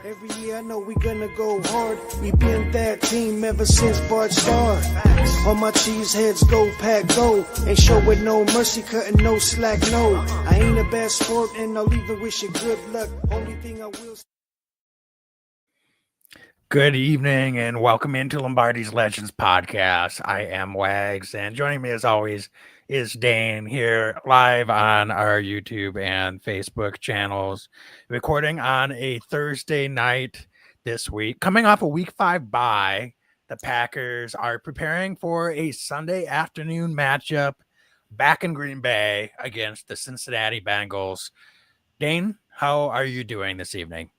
Every year I know we gonna go hard. We been that team ever since Bart started. All my cheese heads go pack go. Ain't showing no mercy, cutting no slack, no. I ain't a bad sport and I'll even wish you good luck. Only thing I will. Good evening and welcome into Lombardi's Legends podcast. I am Wags, and joining me as always is Dane here live on our YouTube and Facebook channels, recording on a Thursday night this week. Coming off a week 5 bye, the Packers are preparing for a Sunday afternoon matchup back in Green Bay against the Cincinnati Bengals. Dane, how are you doing this evening?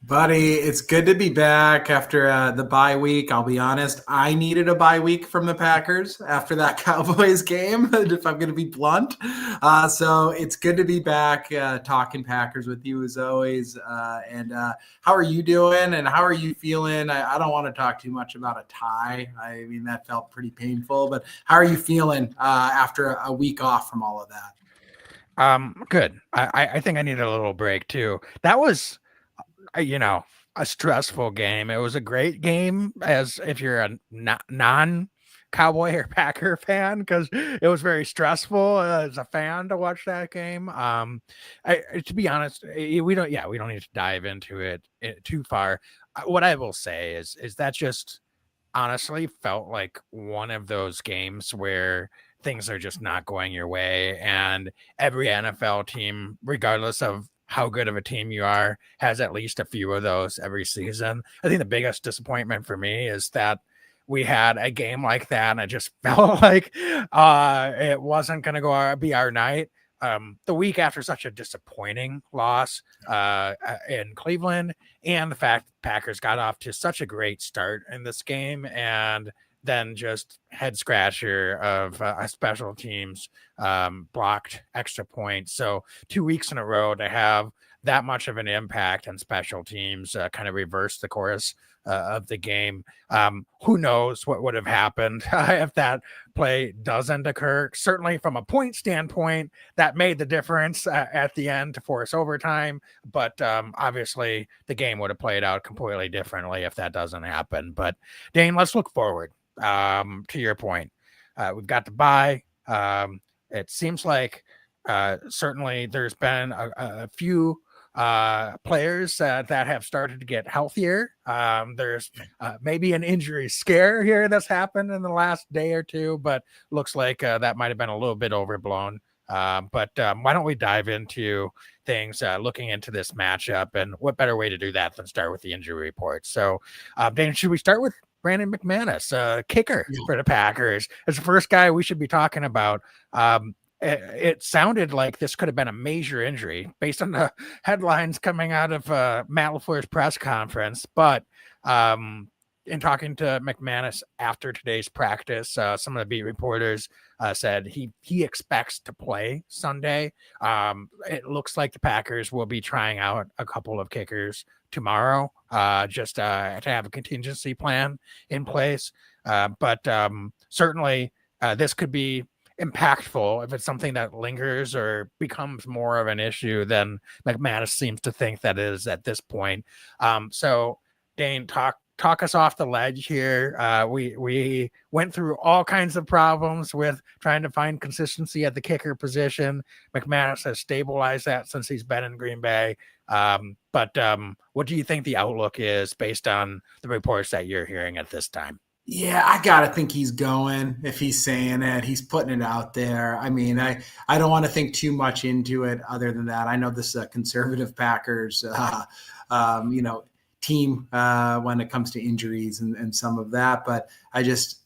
Buddy, it's good to be back after the bye week. I'll be honest, I needed a bye week from the Packers after that Cowboys game, if I'm going to be blunt. So it's good to be back talking Packers with you as always. And how are you doing and how are you feeling? I don't want to talk too much about a tie. I mean, that felt pretty painful. But how are you feeling after a week off from all of that? Good. I think I need a little break too. That was a stressful game. It was a great game as if you're a non-Cowboy or Packer fan, because it was very stressful as a fan to watch that game. To be honest, we don't need to dive into it too far. What I will say is that just honestly felt like one of those games where things are just not going your way, and every NFL team, regardless of how good of a team you are, has at least a few of those every season. I think the biggest disappointment for me is that we had a game like that and it just felt like it wasn't going to be our night. The week after such a disappointing loss in Cleveland, and the fact that Packers got off to such a great start in this game, and then just head scratcher of special teams blocked extra points. So 2 weeks in a row to have that much of an impact on special teams kind of reverse the course of the game. Who knows what would have happened if that play doesn't occur? Certainly from a point standpoint, that made the difference at the end to force overtime. But obviously the game would have played out completely differently if that doesn't happen. But Dane, let's look forward. To your point, we've got the bye. It seems like certainly there's been a few players that have started to get healthier. There's maybe an injury scare here that's happened in the last day or two, but looks like that might have been a little bit overblown. But why don't we dive into things looking into this matchup, and what better way to do that than start with the injury report? So Dane, should we start with Brandon McManus, kicker for the Packers? As the first guy we should be talking about. It sounded like this could have been a major injury based on the headlines coming out of Matt LaFleur's press conference. But in talking to McManus after today's practice, some of the beat reporters said he expects to play Sunday. It looks like the Packers will be trying out a couple of kickers tomorrow, just to have a contingency plan in place. But certainly this could be impactful if it's something that lingers or becomes more of an issue than McManus seems to think that is at this point. So Dane, talk us off the ledge here. We went through all kinds of problems with trying to find consistency at the kicker position. McManus has stabilized that since he's been in Green Bay. But what do you think the outlook is based on the reports that you're hearing at this time? Yeah, I got to think he's going. If he's saying it, he's putting it out there. I mean, I don't want to think too much into it other than that. I know this is a conservative Packers, team when it comes to injuries and some of that. But I just,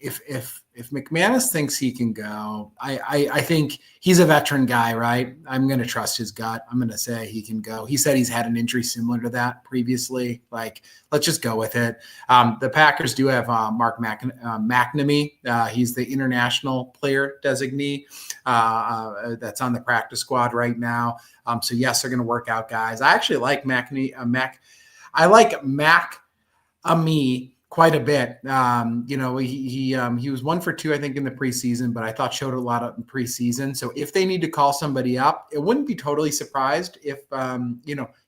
if McManus thinks he can go, I think he's a veteran guy, right? I'm going to trust his gut. I'm going to say he can go. He said he's had an injury similar to that previously. Like, let's just go with it. The Packers do have Mark McNamee. He's the international player designee that's on the practice squad right now. So yes, they're going to work out guys. I actually like I like Mac-Ami quite a bit. He was 1 for 2, I think, in the preseason, but I thought showed a lot of preseason. So if they need to call somebody up, it wouldn't be totally surprised if,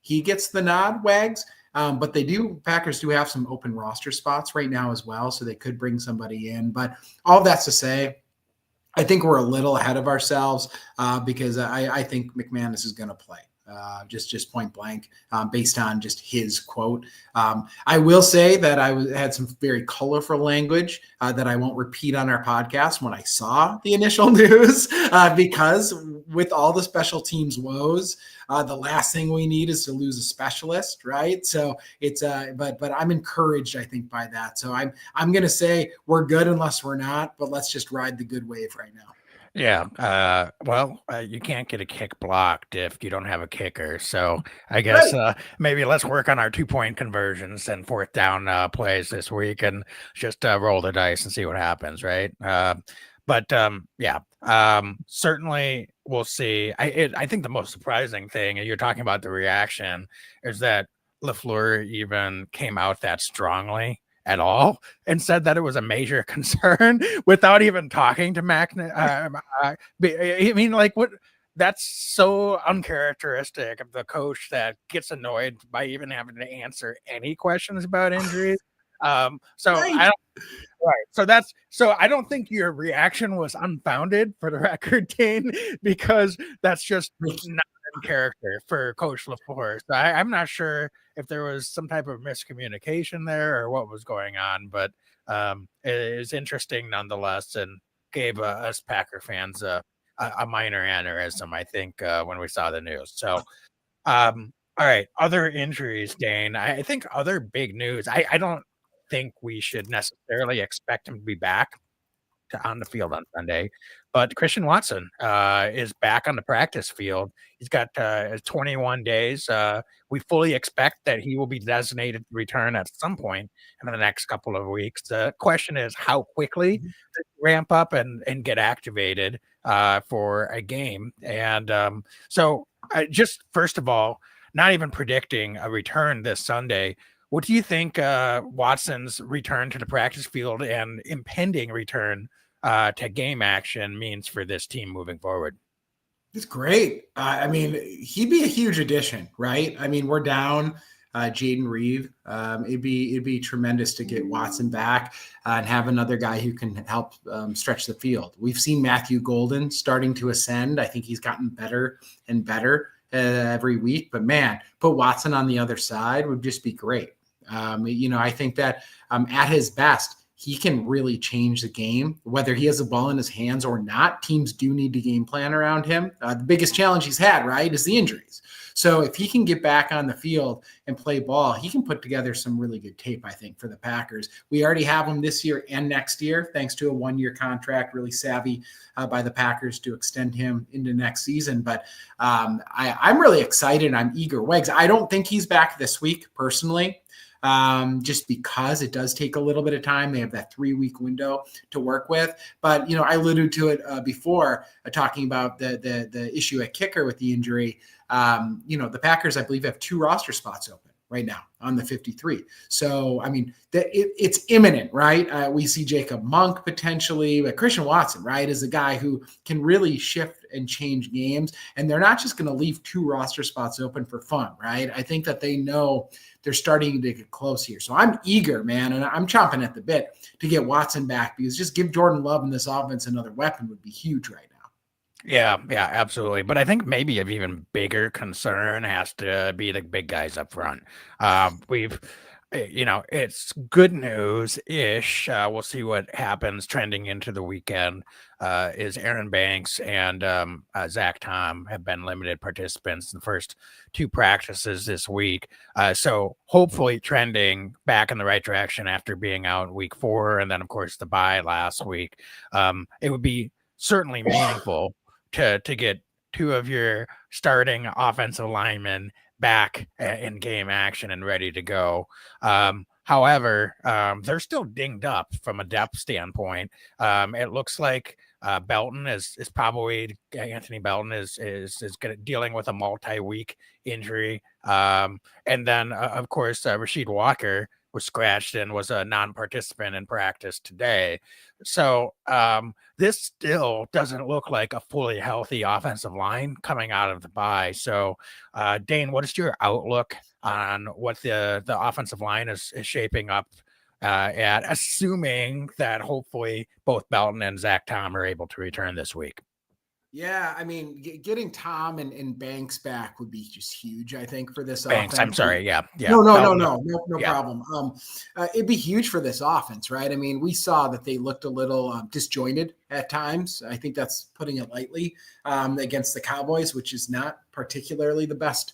he gets the nod, Wags. But Packers do have some open roster spots right now as well, so they could bring somebody in. But all that's to say, I think we're a little ahead of ourselves because I think McManus is going to play. Just point blank, based on just his quote. I will say that had some very colorful language that I won't repeat on our podcast when I saw the initial news, because with all the special teams woes, the last thing we need is to lose a specialist, right? So it's but I'm encouraged, I think, by that. So I'm going to say we're good unless we're not, but let's just ride the good wave right now. Yeah. Well, you can't get a kick blocked if you don't have a kicker. So I guess maybe let's work on our 2-point conversions and fourth down plays this week and just roll the dice and see what happens. Right. Certainly we'll see. I think the most surprising thing, and you're talking about the reaction, is that LaFleur even came out that strongly at all and said that it was a major concern without even talking to Mac. I mean, like, what? That's so uncharacteristic of the coach that gets annoyed by even having to answer any questions about injuries. Right. So I don't think your reaction was unfounded, for the record, Dane, because that's just not in character for Coach LaFleur. So I'm not sure if there was some type of miscommunication there or what was going on, but it is interesting nonetheless, and gave us Packer fans a minor aneurysm, I think, when we saw the news. So, all right, other injuries, Dane. I think other big news. I don't think we should necessarily expect him to be back on the field on Sunday, but Christian Watson is back on the practice field. He's got 21 days. We fully expect that he will be designated to return at some point in the next couple of weeks. The question is how quickly ramp up and get activated for a game. And so just first of all, not even predicting a return this Sunday, what do you think Watson's return to the practice field and impending return to game action means for this team moving forward? It's great. I mean, he'd be a huge addition, right? I mean, we're down Jaden Reeve. It'd be tremendous to get Watson back and have another guy who can help stretch the field. We've seen Matthew Golden starting to ascend. I think he's gotten better and better every week. But man, put Watson on the other side would just be great. I think that at his best, he can really change the game, whether he has the ball in his hands or not. Teams do need to game plan around him. The biggest challenge he's had, right, is the injuries. So if he can get back on the field and play ball, he can put together some really good tape, I think, for the Packers. We already have him this year and next year, thanks to a 1-year contract, really savvy by the Packers to extend him into next season. But I'm really excited. I'm eager. Wags, I don't think he's back this week, personally. Just because it does take a little bit of time. They have that 3-week window to work with. But, I alluded to it before, talking about the issue at kicker with the injury. The Packers, I believe, have 2 roster spots open right now on the 53. So, I mean, it's imminent, right? We see Jacob Monk potentially, but Christian Watson, right, is a guy who can really shift and change games. And they're not just going to leave 2 roster spots open for fun, right? I think that they know they're starting to get close here. So I'm eager, man, and I'm chomping at the bit to get Watson back, because just give Jordan Love in this offense another weapon would be huge right now. Yeah, absolutely. But I think maybe an even bigger concern has to be the big guys up front. It's good news-ish. We'll see what happens trending into the weekend. Is Aaron Banks and Zach Tom have been limited participants in the first 2 practices this week. So hopefully trending back in the right direction after being out in week 4. And then, of course, the bye last week. It would be certainly meaningful to get 2 of your starting offensive linemen back in game action and ready to go. However, they're still dinged up from a depth standpoint. It looks like Belton is probably Anthony Belton is dealing with a multi-week injury. And then, of course, Rasheed Walker was scratched and was a non-participant in practice today. So this still doesn't look like a fully healthy offensive line coming out of the bye. So Dane, what is your outlook on what the offensive line is shaping up at, assuming that hopefully both Belton and Zach Tom are able to return this week? Yeah, I mean, getting Tom and Banks back would be just huge, I think, for this Banks, I'm offense. sorry. Yeah. No Yeah. problem. It'd be huge for this offense, right? I mean, we saw that they looked a little disjointed at times. I think that's putting it lightly, against the Cowboys, which is not particularly the best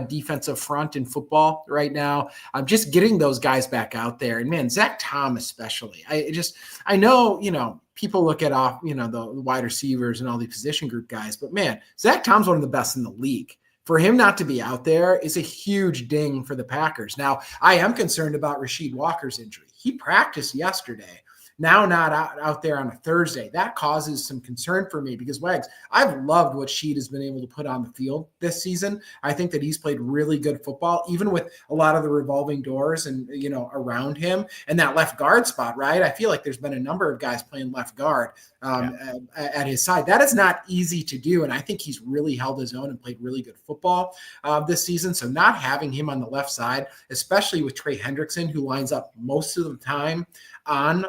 defensive front in football right now. I'm just getting those guys back out there. And man, Zach Tom especially. I know, people look at the wide receivers and all the position group guys, but man, Zach Tom's one of the best in the league. For him not to be out there is a huge ding for the Packers. Now, I am concerned about Rasheed Walker's injury. He practiced yesterday. Now not out there on a Thursday. That causes some concern for me because, Wags, I've loved what Sheed has been able to put on the field this season. I think that he's played really good football, even with a lot of the revolving doors and, around him and that left guard spot, right? I feel like there's been a number of guys playing left guard at his side. That is not easy to do. And I think he's really held his own and played really good football this season. So not having him on the left side, especially with Trey Hendrickson, who lines up most of the time on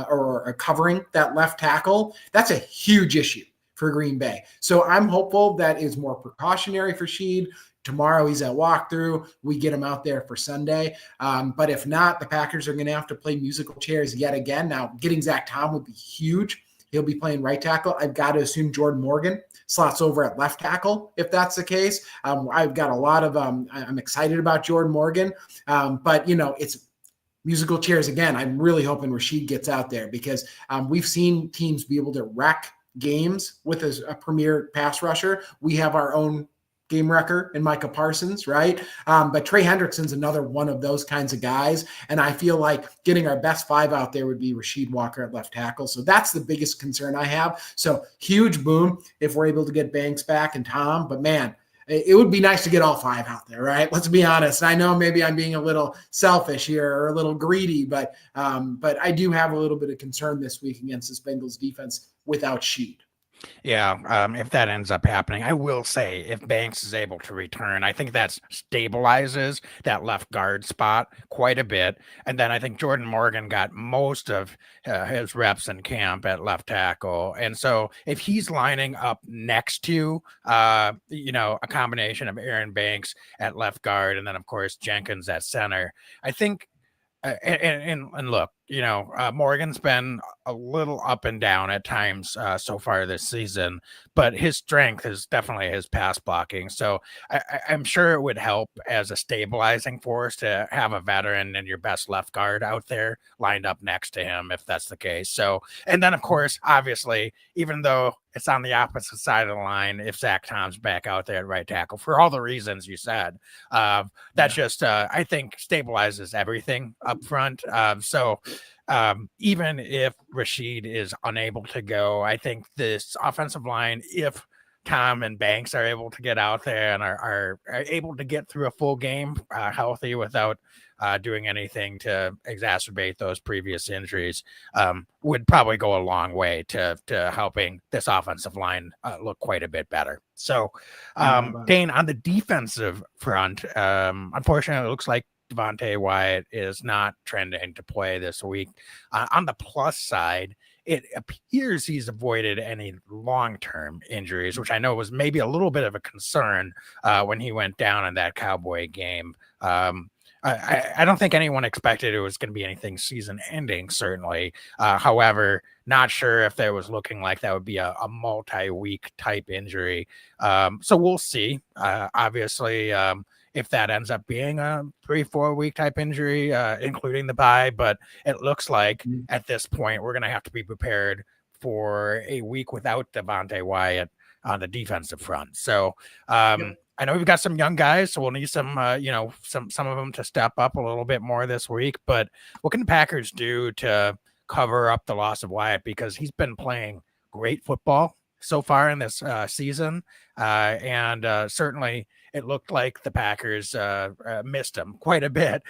or covering that left tackle, that's a huge issue for Green Bay. So I'm hopeful that is more precautionary for Sheed. Tomorrow he's at walkthrough. We get him out there for Sunday. But if not, the Packers are going to have to play musical chairs yet again. Now, getting Zach Tom would be huge. He'll be playing right tackle. I've got to assume Jordan Morgan slots over at left tackle if that's the case. I've got a lot of I'm excited about Jordan Morgan. But, it's musical chairs again. I'm really hoping Rasheed gets out there because we've seen teams be able to wreck games with a premier pass rusher. We have our own game wrecker in Micah Parsons, right? But Trey Hendrickson's another one of those kinds of guys. And I feel like getting our best five out there would be Rasheed Walker at left tackle. So that's the biggest concern I have. So huge boom if we're able to get Banks back and Tom. But man, it would be nice to get all five out there, right? Let's be honest. I know maybe I'm being a little selfish here or a little greedy, but I do have a little bit of concern this week against this Bengals defense without Sheed. Yeah, if that ends up happening, I will say if Banks is able to return, I think that stabilizes that left guard spot quite a bit. And then I think Jordan Morgan got most of his reps in camp at left tackle. And so if he's lining up next to, a combination of Aaron Banks at left guard and then, of course, Jenkins at center, I think and look, Morgan's been a little up and down at times so far this season, but his strength is definitely his pass blocking. So I'm sure it would help as a stabilizing force to have a veteran and your best left guard out there lined up next to him, if that's the case. So, and then of course, obviously, even though it's on the opposite side of the line, if Zach Tom's back out there at right tackle, for all the reasons you said, that just, I think, stabilizes everything up front. So even if Rasheed is unable to go, I think this offensive line, if Tom and Banks are able to get out there and are able to get through a full game healthy without doing anything to exacerbate those previous injuries, would probably go a long way to helping this offensive line look quite a bit better. So, Dane, on the defensive front, unfortunately, it looks like Devontae Wyatt is not trending to play this week. On the plus side, it appears he's avoided any long-term injuries, which I know was maybe a little bit of a concern when he went down in that Cowboy game. I don't think anyone expected it was going to be anything season-ending, certainly. However, not sure if that was looking like that would be a multi-week type injury. So we'll see. Obviously, if that ends up being a 3-4 week type injury, including the bye, but it looks like at this point, we're going to have to be prepared for a week without Devontae Wyatt on the defensive front. So, I know we've got some young guys, so we'll need some of them to step up a little bit more this week, but what can the Packers do to cover up the loss of Wyatt? Because he's been playing great football so far in this season. And certainly it looked like the Packers missed him quite a bit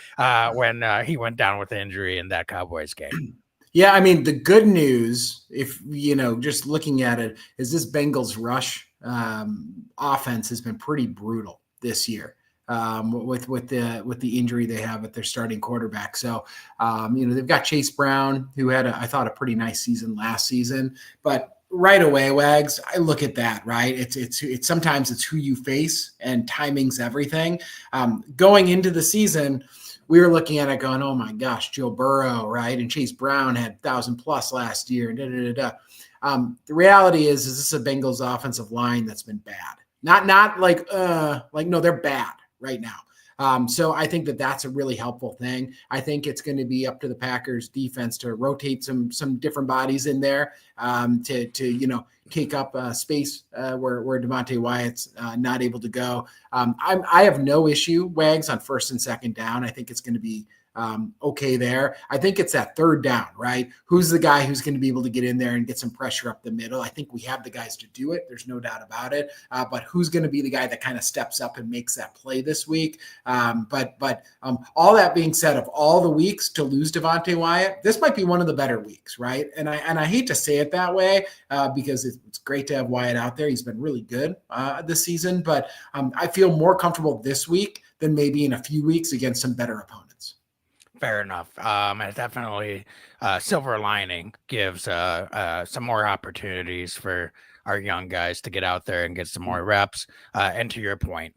when he went down with injury in that Cowboys game. Yeah, I mean, the good news, if just looking at it, is this Bengals rush offense has been pretty brutal this year with the injury they have with their starting quarterback. So, they've got Chase Brown, who had I thought a pretty nice season last season, but right away, Wags, I look at that, right? It's sometimes it's who you face, and timing's everything. Going into the season, we were looking at it going, oh my gosh, Joe Burrow, right? And Chase Brown had 1,000+ last year. The reality is this is a Bengals offensive line that's been bad. Not no, they're bad right now. So I think that's a really helpful thing. I think it's going to be up to the Packers defense to rotate some different bodies in there to take up space where Devontae Wyatt's not able to go. I have no issue, Wags, on first and second down. I think it's going to be okay there. I think it's that third down, right? Who's the guy who's going to be able to get in there and get some pressure up the middle? I think we have the guys to do it. There's no doubt about it. But who's going to be the guy that kind of steps up and makes that play this week? But all that being said, of all the weeks to lose Devontae Wyatt, this might be one of the better weeks, right? And I hate to say it that way because it's great to have Wyatt out there. He's been really good this season, but I feel more comfortable this week than maybe in a few weeks against some better opponents. Fair enough. It definitely silver lining gives some more opportunities for our young guys to get out there and get some more reps. And to your point,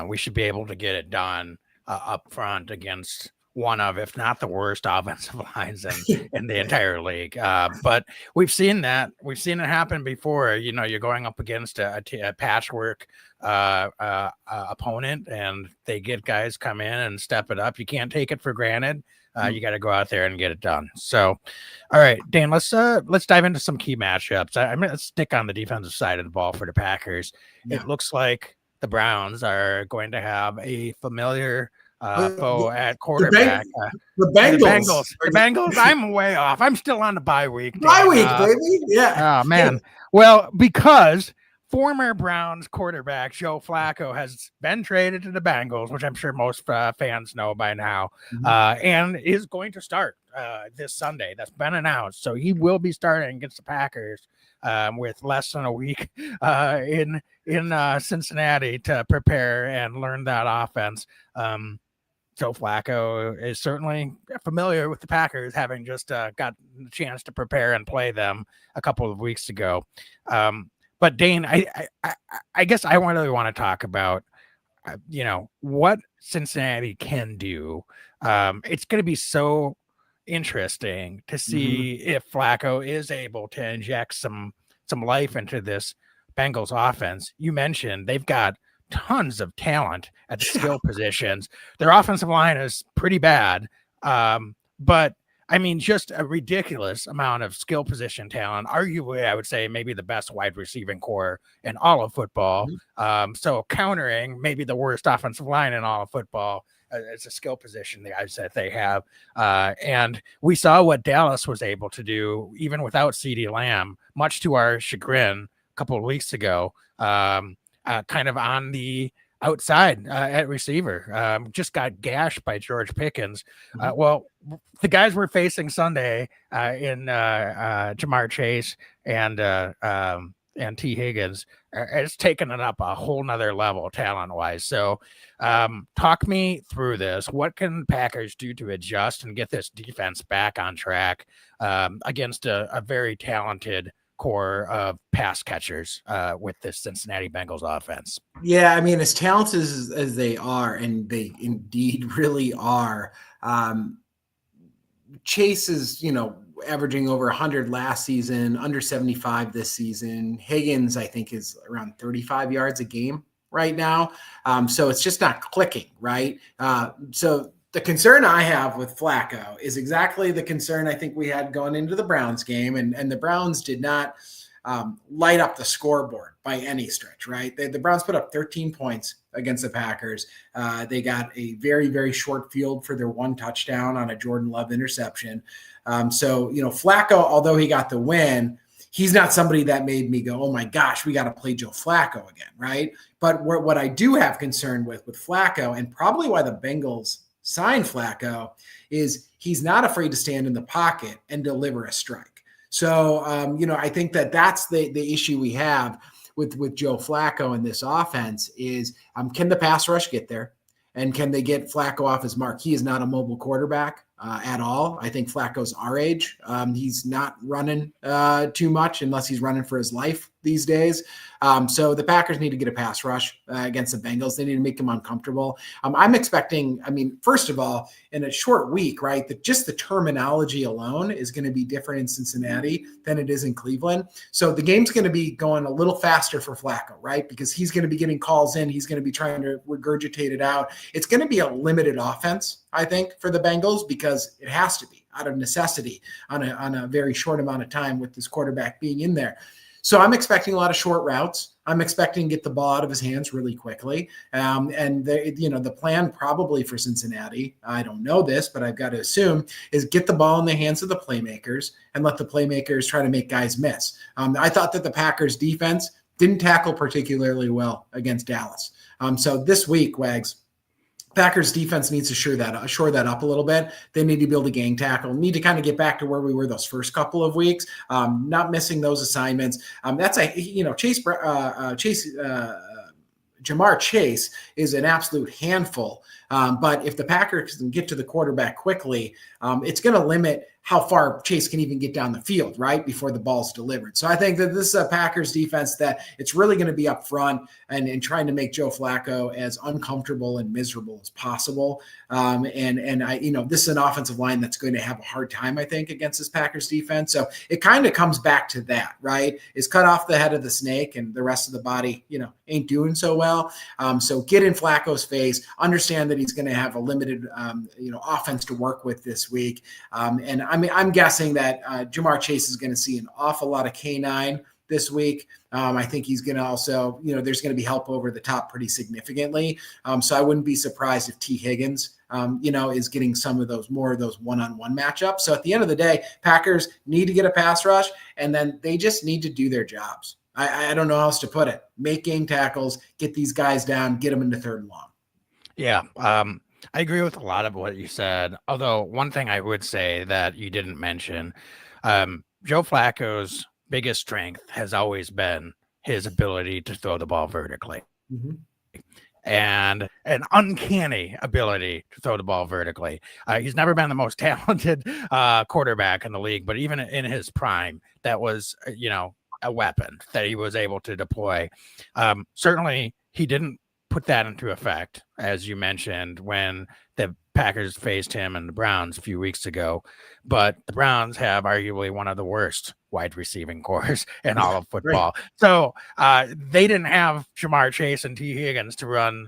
we should be able to get it done up front against one of, if not the worst offensive lines in the entire league. But we've seen that. We've seen it happen before. You're going up against a patchwork opponent, and they get guys come in and step it up. You can't take it for granted. You got to go out there and get it done. So, all right, Dan, let's dive into some key matchups. I'm going to stick on the defensive side of the ball for the Packers. Yeah. It looks like the Browns are going to have a familiar foe at quarterback. The Bengals. The Bengals. I'm way off. I'm still on the bye week. Bye week, baby. Yeah. Oh man. Well, because former Browns quarterback Joe Flacco has been traded to the Bengals, which I'm sure most fans know by now, and is going to start this Sunday. That's been announced. So he will be starting against the Packers with less than a week in Cincinnati to prepare and learn that offense. Joe Flacco is certainly familiar with the Packers, having just got the chance to prepare and play them a couple of weeks ago. But Dane, I guess I really want to talk about, what Cincinnati can do. It's going to be so interesting to see if Flacco is able to inject some life into this Bengals offense. You mentioned they've got tons of talent at the skill positions. Their offensive line is pretty bad, but I mean, just a ridiculous amount of skill position talent. Arguably, I would say maybe the best wide receiving core in all of football. So countering maybe the worst offensive line in all of football. It's a skill position, the guys that they have. And we saw what Dallas was able to do, even without CeeDee Lamb, much to our chagrin a couple of weeks ago, kind of on the outside at receiver. Just got gashed by George Pickens. Well, the guys we're facing Sunday in Jamar Chase and T. Higgins, it's taken it up a whole nother level talent-wise. So talk me through this. What can Packers do to adjust and get this defense back on track against a very talented core of pass catchers with this Cincinnati Bengals offense? Yeah, I mean, as talented as they are, and they indeed really are, Chase is, averaging over 100 last season, under 75 this season. Higgins, I think, is around 35 yards a game right now. So it's just not clicking, right? So the concern I have with Flacco is exactly the concern I think we had going into the Browns game, and the Browns did not light up the scoreboard by any stretch, right? The Browns put up 13 points against the Packers. They got a very, very short field for their one touchdown on a Jordan Love interception. So, Flacco, although he got the win, he's not somebody that made me go, oh my gosh, we got to play Joe Flacco again, right? But what I do have concern with Flacco, and probably why the Bengals signed Flacco, is he's not afraid to stand in the pocket and deliver a strike. So, I think that's the issue we have with Joe Flacco in this offense is, can the pass rush get there? And can they get Flacco off his mark? He is not a mobile quarterback at all. I think Flacco's our age. He's not running too much unless he's running for his life these days. So the Packers need to get a pass rush against the Bengals. They need to make them uncomfortable. I'm expecting, first of all, in a short week, right, that just the terminology alone is going to be different in Cincinnati than it is in Cleveland. So the game's going to be going a little faster for Flacco, right, because he's going to be getting calls in. He's going to be trying to regurgitate it out. It's going to be a limited offense, I think, for the Bengals, because it has to be out of necessity on a very short amount of time with this quarterback being in there. So I'm expecting a lot of short routes. I'm expecting to get the ball out of his hands really quickly. And the plan probably for Cincinnati, I don't know this, but I've got to assume, is get the ball in the hands of the playmakers and let the playmakers try to make guys miss. I thought that the Packers defense didn't tackle particularly well against Dallas. So this week, Wags, Packers defense needs to shore that up a little bit. They need to be able to gang tackle, need to kind of get back to where we were those first couple of weeks, not missing those assignments. Jamar Chase is an absolute handful. But if the Packers can get to the quarterback quickly, it's going to limit how far Chase can even get down the field, right, before the ball's delivered. So I think that this is a Packers defense that it's really going to be up front and trying to make Joe Flacco as uncomfortable and miserable as possible. This is an offensive line that's going to have a hard time, I think, against this Packers defense. So it kind of comes back to that, right, is cut off the head of the snake and the rest of the body, ain't doing so well. So get in Flacco's face, understand that he's going to have a limited, offense to work with this week. I'm guessing that Jamar Chase is going to see an awful lot of K9 this week. I think he's going to also, there's going to be help over the top pretty significantly. So I wouldn't be surprised if T. Higgins, is getting more of those one-on-one matchups. So at the end of the day, Packers need to get a pass rush, and then they just need to do their jobs. I don't know how else to put it. Make game tackles, get these guys down, get them into third and long. Yeah. I agree with a lot of what you said. Although one thing I would say that you didn't mention, Joe Flacco's biggest strength has always been his ability to throw the ball vertically. Mm-hmm. And an uncanny ability to throw the ball vertically. He's never been the most talented quarterback in the league, but even in his prime, that was, a weapon that he was able to deploy. Certainly, he didn't put that into effect, as you mentioned, when the Packers faced him and the Browns a few weeks ago. But the Browns have arguably one of the worst wide receiving cores in all of football. Right. So they didn't have Jamar Chase and T. Higgins to run,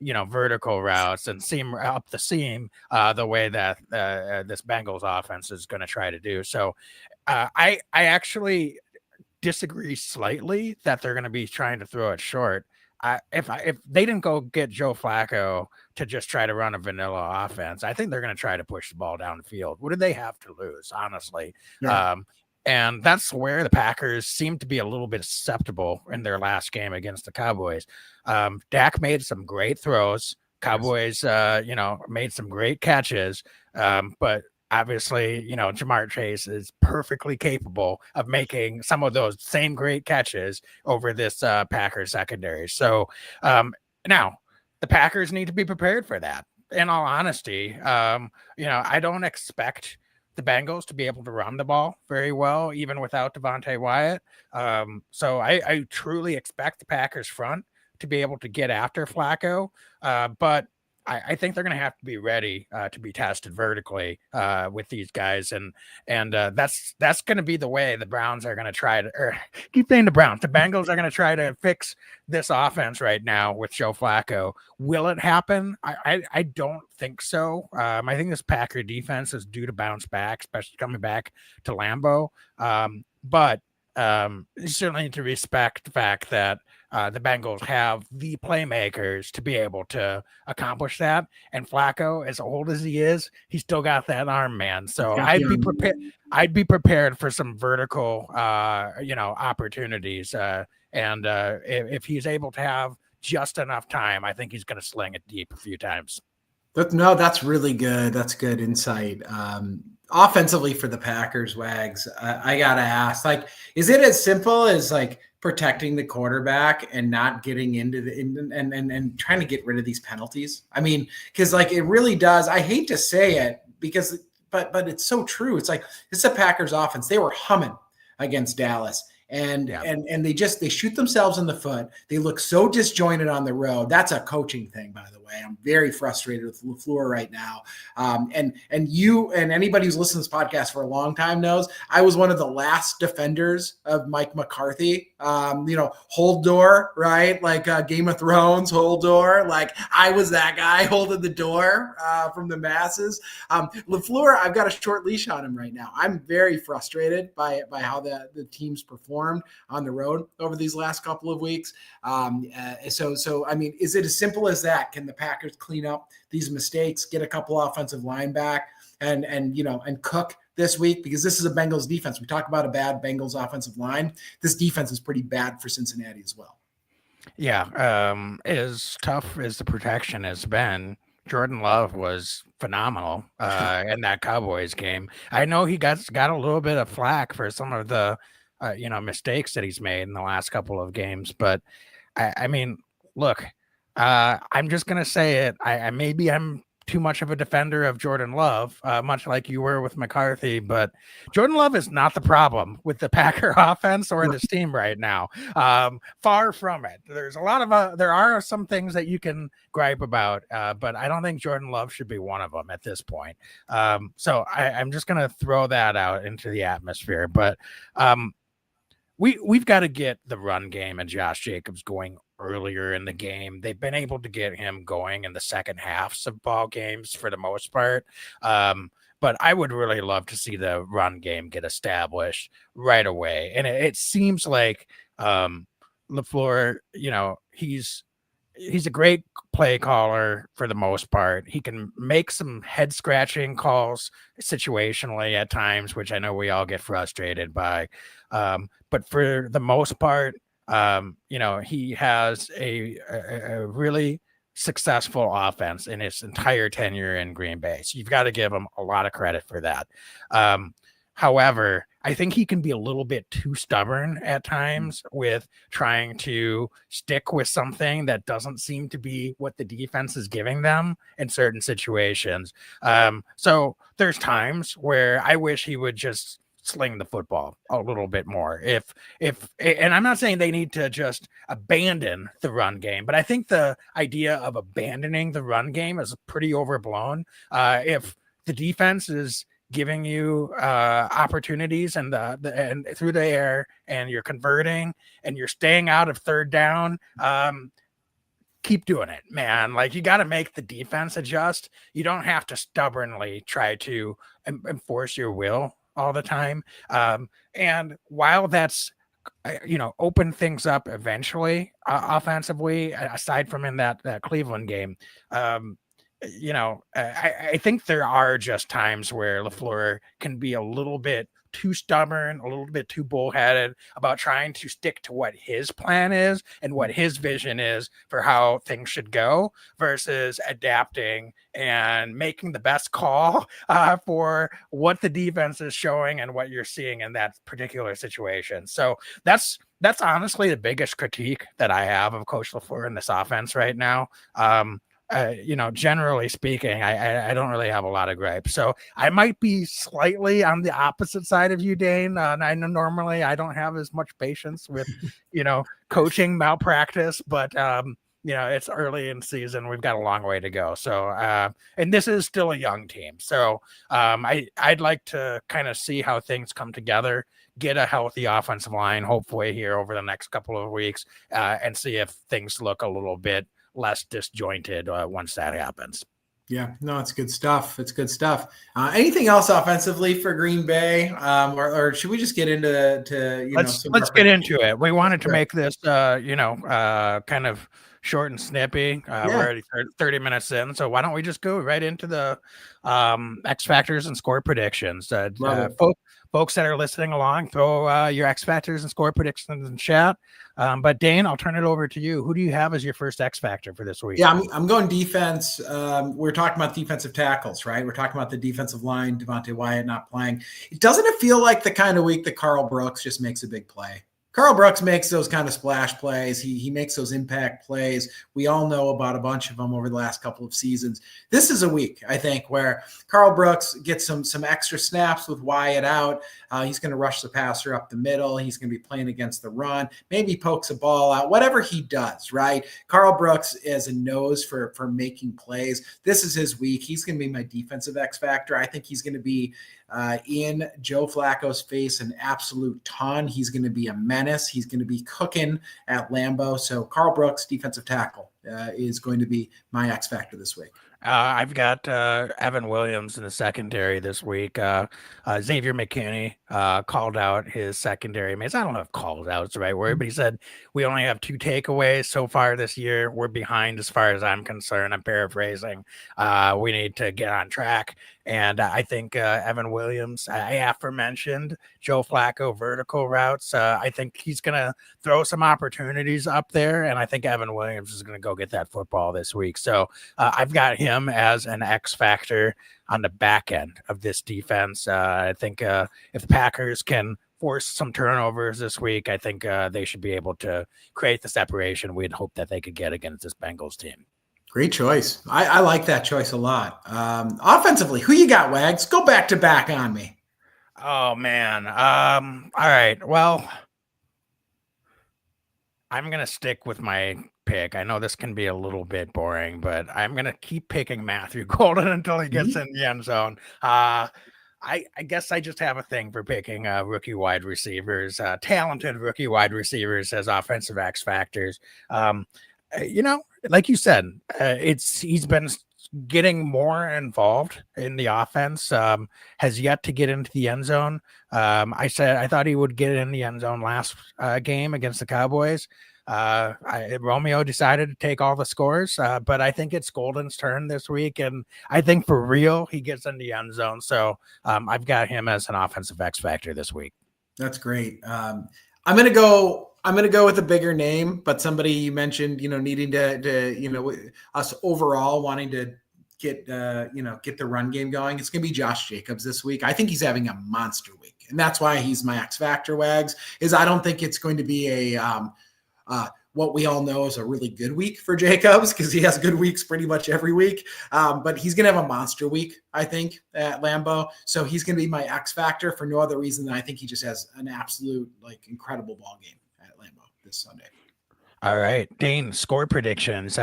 vertical routes and seam up the seam the way that this Bengals offense is going to try to do. So I actually disagree slightly that they're going to be trying to throw it short. If they didn't go get Joe Flacco to just try to run a vanilla offense, I think they're going to try to push the ball down the field. What do they have to lose, honestly? Yeah. And that's where the Packers seem to be a little bit susceptible in their last game against the Cowboys. Dak made some great throws. Cowboys, made some great catches. But obviously, Jamar Chase is perfectly capable of making some of those same great catches over this Packers secondary. So now the Packers need to be prepared for that. In all honesty, I don't expect the Bengals to be able to run the ball very well, even without Devontae Wyatt. So I truly expect the Packers front to be able to get after Flacco. But I think they're going to have to be ready to be tested vertically with these guys, and that's going to be the way the Browns are going to try to. Or keep saying the Browns, the Bengals are going to try to fix this offense right now with Joe Flacco. Will it happen? I don't think so. I think this Packer defense is due to bounce back, especially coming back to Lambeau. But you certainly need to respect the fact that the Bengals have the playmakers to be able to accomplish that. And Flacco, as old as he is, he's still got that arm, man. So I'd be prepared. I'd be prepared for some vertical, opportunities. And if he's able to have just enough time, I think he's going to sling it deep a few times. No, that's really good. That's good insight. Offensively for the Packers, Wags, I gotta ask, like, is it as simple as like protecting the quarterback and not getting into and trying to get rid of these penalties? I mean, because like it really does. I hate to say it because, but it's so true. It's like it's a Packers offense. They were humming against Dallas. And they shoot themselves in the foot. They look so disjointed on the road. That's a coaching thing, by the way. I'm very frustrated with LaFleur right now. And you and anybody who's listened to this podcast for a long time knows I was one of the last defenders of Mike McCarthy. Hold door, right? Like Game of Thrones, hold door. Like I was that guy holding the door from the masses. LaFleur, I've got a short leash on him right now. I'm very frustrated by how the team's performed on the road over these last couple of weeks. So I mean, is it as simple as that? Can the Packers clean up these mistakes, get a couple offensive line back, and cook this week? Because this is a Bengals defense. We talk about a bad Bengals offensive line. This defense is pretty bad for Cincinnati as well. Yeah, as tough as the protection has been, Jordan Love was phenomenal in that Cowboys game. I know he got a little bit of flack for some of the mistakes that he's made in the last couple of games, but I mean, look, I'm just gonna say it. Maybe I'm too much of a defender of Jordan Love, much like you were with McCarthy, but Jordan Love is not the problem with the Packer offense or this team right now. Far from it. There's a lot of there are some things that you can gripe about, but I don't think Jordan Love should be one of them at this point. So I'm just gonna throw that out into the atmosphere, but we've got to get the run game and Josh Jacobs going earlier in the game. They've been able to get him going in the second halves of ball games for the most part. But I would really love to see the run game get established right away. And it seems like LaFleur, he's a great play caller for the most part. He can make some head scratching calls situationally at times, which I know we all get frustrated by. But for the most part, he has a really successful offense in his entire tenure in Green Bay. So you've got to give him a lot of credit for that. However, I think he can be a little bit too stubborn at times with trying to stick with something that doesn't seem to be what the defense is giving them in certain situations. So there's times where I wish he would just sling the football a little bit more. And I'm not saying they need to just abandon the run game, but I think the idea of abandoning the run game is pretty overblown. If the defense is giving you opportunities and and through the air, and you're converting and you're staying out of third down, keep doing it, man. Like, you got to make the defense adjust. You don't have to stubbornly try to enforce your will all the time. And while that's open things up eventually offensively, aside from in that Cleveland game, I think there are just times where LaFleur can be a little bit too stubborn, a little bit too bullheaded about trying to stick to what his plan is and what his vision is for how things should go versus adapting and making the best call for what the defense is showing and what you're seeing in that particular situation. So that's honestly the biggest critique that I have of Coach LaFleur in this offense right now. Generally speaking, I don't really have a lot of gripes. So I might be slightly on the opposite side of you, Dane. I know normally I don't have as much patience with, coaching malpractice, but, it's early in season. We've got a long way to go. So, and this is still a young team. So I'd like to kind of see how things come together, get a healthy offensive line, hopefully here over the next couple of weeks, and see if things look a little bit less disjointed once that happens. Yeah, no, it's good stuff. It's good stuff. Anything else offensively for Green Bay, or should we just get into some Let's get into it. We wanted to Sure. make this kind of short and snippy. Yeah, We're already 30 minutes in, so why don't we just go right into the X factors and score predictions? love it. Folks that are listening along, throw your X factors and score predictions in chat. But Dane, I'll turn it over to you. Who do you have as your first X factor for this week? Yeah, I'm going defense. We're talking about defensive tackles, right? We're talking about the defensive line, Devontae Wyatt not playing. Doesn't it feel like the kind of week that Carl Brooks just makes a big play? Carl Brooks makes those kind of splash plays. He makes those impact plays. We all know about a bunch of them over the last couple of seasons. This is a week, I think, where Carl Brooks gets some extra snaps with Wyatt out. He's going to rush the passer up the middle. He's going to be playing against the run. Maybe pokes a ball out. Whatever he does, right? Carl Brooks is a nose for making plays. This is his week. He's going to be my defensive X factor. I think he's going to be in Joe Flacco's face an absolute ton. He's going to be a menace. He's going to be cooking at Lambeau. So Carl Brooks, defensive tackle, is going to be my X factor this week. I've got Evan Williams in the secondary this week. Xavier McKinney called out his secondary mates. I don't know if called out is the right word, but he said, we only have 2 takeaways so far this year. We're behind as far as I'm concerned. I'm paraphrasing. We need to get on track. And I think Evan Williams, I aforementioned Joe Flacco vertical routes. I think he's going to throw some opportunities up there. And I think Evan Williams is going to go get that football this week. So I've got him as an X factor on the back end of this defense. I think if the Packers can force some turnovers this week, I think they should be able to create the separation we'd hope that they could get against this Bengals team. Great choice. I like that choice a lot. Offensively, who you got, Wags? Go back to back on me. Oh, man. All right. Well, I'm going to stick with my pick. I know this can be a little bit boring, but I'm going to keep picking Matthew Golden until he gets in the end zone. I guess I just have a thing for picking rookie wide receivers, talented rookie wide receivers as offensive X factors. Like you said, he's been getting more involved in the offense, has yet to get into the end zone. I thought he would get in the end zone last game against the Cowboys. Romeo decided to take all the scores, but I think it's Golden's turn this week, and I think for real he gets in the end zone. So I've got him as an offensive X factor this week. That's great. I'm gonna go with a bigger name, but somebody you mentioned, needing to us overall wanting to get the run game going. It's gonna be Josh Jacobs this week. I think he's having a monster week, and that's why he's my X factor. Wags is I don't think it's going to be a what we all know is a really good week for Jacobs because he has good weeks pretty much every week. But he's going to have a monster week, I think, at Lambeau. So he's going to be my X factor for no other reason than I think he just has an absolute incredible ball game at Lambeau this Sunday. All right, Dane, score predictions.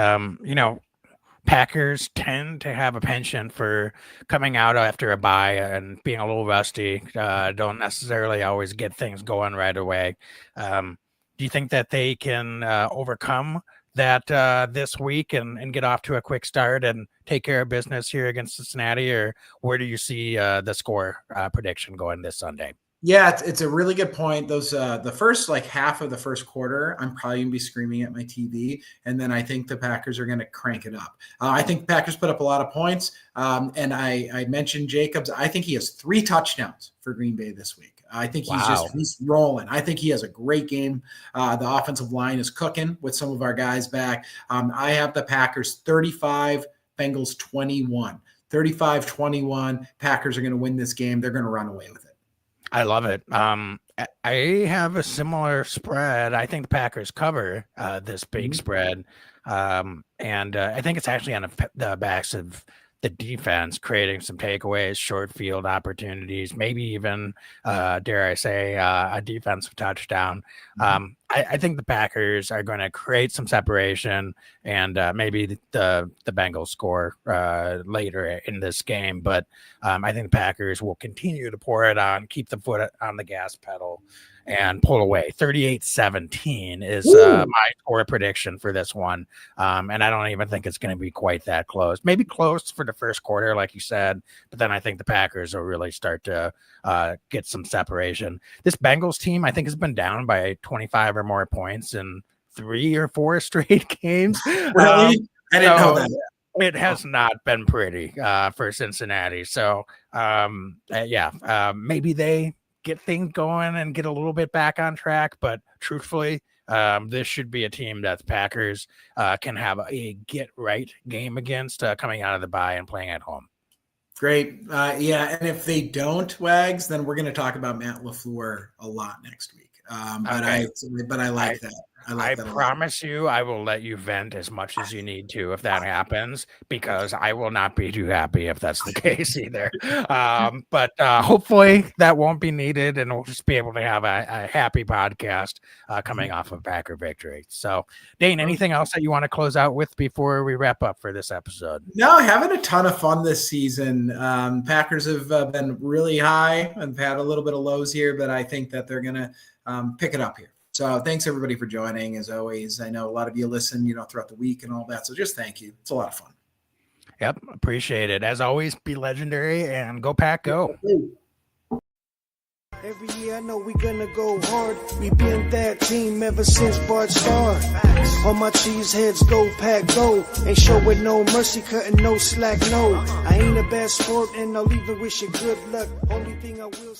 Packers tend to have a penchant for coming out after a bye and being a little rusty. Don't necessarily always get things going right away. Do you think that they can overcome that this week and get off to a quick start and take care of business here against Cincinnati? Or where do you see the score prediction going this Sunday? Yeah, it's a really good point. Those the first half of the first quarter, I'm probably gonna be screaming at my TV, and then I think the Packers are gonna crank it up. I think Packers put up a lot of points, and I mentioned Jacobs. I think he has 3 touchdowns for Green Bay this week. I think he's rolling. I think he has a great game. The offensive line is cooking with some of our guys back. I have the Packers 35, Bengals 21. 35-21. Packers are going to win this game. They're going to run away with it. I love it. I have a similar spread. I think the Packers cover this big spread. And I think it's actually on the backs of the defense creating some takeaways, short field opportunities, maybe even, dare I say, a defensive touchdown. I think the Packers are going to create some separation, and maybe the Bengals score later in this game. But I think the Packers will continue to pour it on, keep the foot on the gas pedal, and pull away. 38-17 is my score prediction for this one. And I don't even think it's going to be quite that close. Maybe close for the first quarter, like you said, but then I think the Packers will really start to get some separation. This Bengals team, I think, has been down by 25 or more points in 3 or 4 straight games. Really? I didn't know that. It has not been pretty for Cincinnati. So, maybe they get things going and get a little bit back on track. But truthfully, this should be a team that the Packers can have a get-right game against coming out of the bye and playing at home. Great. And if they don't, Wags, then we're going to talk about Matt LaFleur a lot next week. But I like that. I promise you, I will let you vent as much as you need to if that happens, because I will not be too happy if that's the case either. But hopefully that won't be needed, and we'll just be able to have a happy podcast coming off of Packer victory. So, Dane, anything else that you want to close out with before we wrap up for this episode? No, having a ton of fun this season. Packers have been really high and had a little bit of lows here, but I think that they're going to pick it up here. So thanks everybody for joining. As always, I know a lot of you listen, throughout the week and all that. So just thank you. It's a lot of fun. Yep. Appreciate it. As always, be legendary and go Pack, go. Every year I know we gonna go hard. We been that team ever since Bart started. All my cheese heads go Pack, go. Ain't showing no mercy, cutting no slack, no. I ain't a bad sport and I'll even wish you good luck. Only thing I will